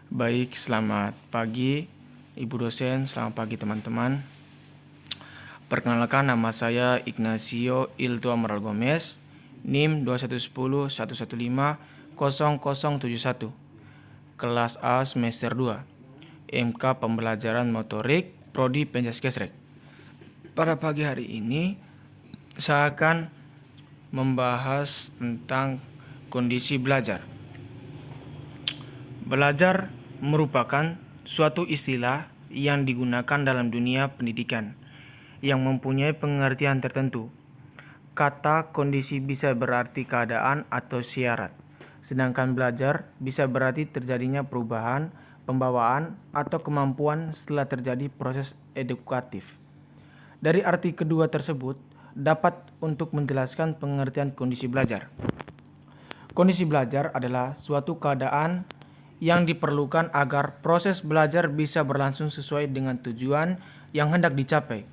Baik, selamat pagi Ibu dosen, selamat pagi teman-teman. Perkenalkan, nama saya Ignacio Iltu Amaral Gomez, NIM 211011500071, kelas A semester 2, MK Pembelajaran Motorik, Prodi Pencaskesrek. Pada pagi hari ini, saya akan membahas tentang kondisi belajar. Belajar merupakan suatu istilah yang digunakan dalam dunia pendidikan yang mempunyai pengertian tertentu. Kata kondisi bisa berarti keadaan atau syarat, sedangkan belajar bisa berarti terjadinya perubahan, pembawaan, atau kemampuan setelah terjadi proses edukatif. Dari arti kedua tersebut, dapat untuk menjelaskan pengertian kondisi belajar. Kondisi belajar adalah suatu keadaan yang diperlukan agar proses belajar bisa berlangsung sesuai dengan tujuan yang hendak dicapai.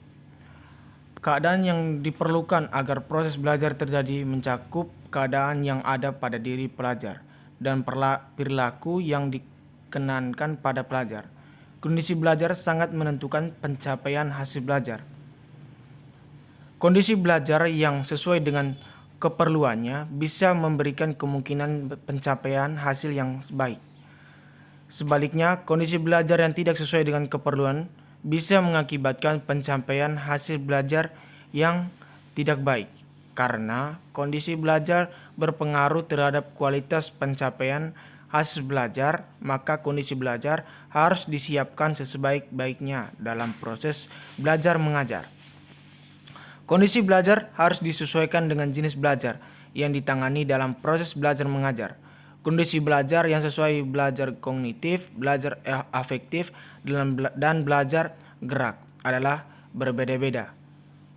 Keadaan yang diperlukan agar proses belajar terjadi mencakup keadaan yang ada pada diri pelajar dan perilaku yang dikenankan pada pelajar. Kondisi belajar sangat menentukan pencapaian hasil belajar. Kondisi belajar yang sesuai dengan keperluannya bisa memberikan kemungkinan pencapaian hasil yang baik. Sebaliknya, kondisi belajar yang tidak sesuai dengan keperluan bisa mengakibatkan pencapaian hasil belajar yang tidak baik. Karena kondisi belajar berpengaruh terhadap kualitas pencapaian hasil belajar, maka kondisi belajar harus disiapkan sebaik-baiknya dalam proses belajar mengajar. Kondisi belajar harus disesuaikan dengan jenis belajar yang ditangani dalam proses belajar mengajar. Kondisi belajar yang sesuai belajar kognitif, belajar afektif, dan belajar gerak adalah berbeda-beda.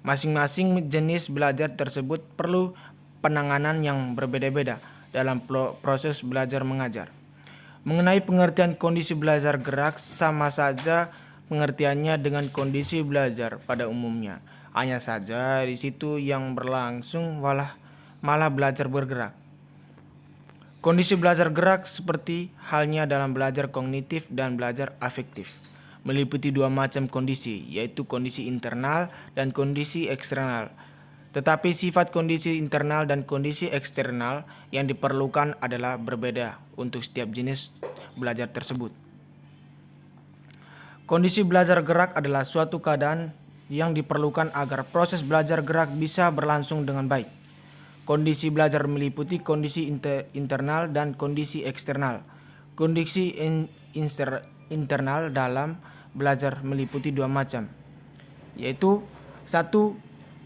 Masing-masing jenis belajar tersebut perlu penanganan yang berbeda-beda dalam proses belajar mengajar. Mengenai pengertian kondisi belajar gerak, sama saja pengertiannya dengan kondisi belajar pada umumnya. Hanya saja di situ yang berlangsung malah belajar bergerak. Kondisi belajar gerak seperti halnya dalam belajar kognitif dan belajar afektif, meliputi dua macam kondisi, yaitu kondisi internal dan kondisi eksternal. Tetapi sifat kondisi internal dan kondisi eksternal yang diperlukan adalah berbeda untuk setiap jenis belajar tersebut. Kondisi belajar gerak adalah suatu keadaan yang diperlukan agar proses belajar gerak bisa berlangsung dengan baik. Kondisi belajar meliputi kondisi internal dan kondisi eksternal. Kondisi internal dalam belajar meliputi dua macam, yaitu satu,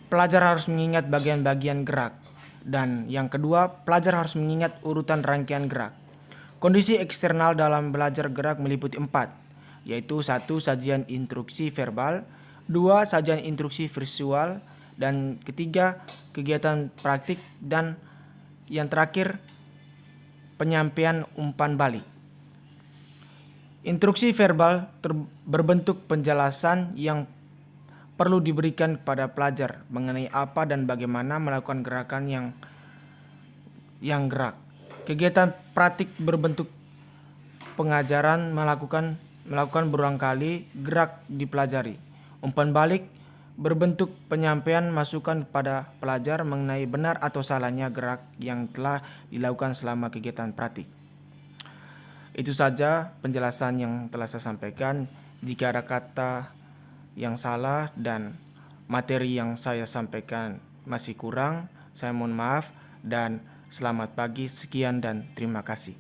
pelajar harus mengingat bagian-bagian gerak, dan yang kedua, pelajar harus mengingat urutan rangkaian gerak. Kondisi eksternal dalam belajar gerak meliputi empat, yaitu satu, sajian instruksi verbal, dua, sajian instruksi visual, dan ketiga, kegiatan praktik, dan yang terakhir, penyampaian umpan balik. Instruksi verbal berbentuk penjelasan yang perlu diberikan kepada pelajar mengenai apa dan bagaimana melakukan gerakan yang gerak. Kegiatan praktik berbentuk pengajaran melakukan berulang kali gerak dipelajari. Umpan balik berbentuk penyampaian masukan kepada pelajar mengenai benar atau salahnya gerak yang telah dilakukan selama kegiatan praktik. Itu saja penjelasan yang telah saya sampaikan. Jika ada kata yang salah dan materi yang saya sampaikan masih kurang, saya mohon maaf dan selamat pagi. Sekian dan terima kasih.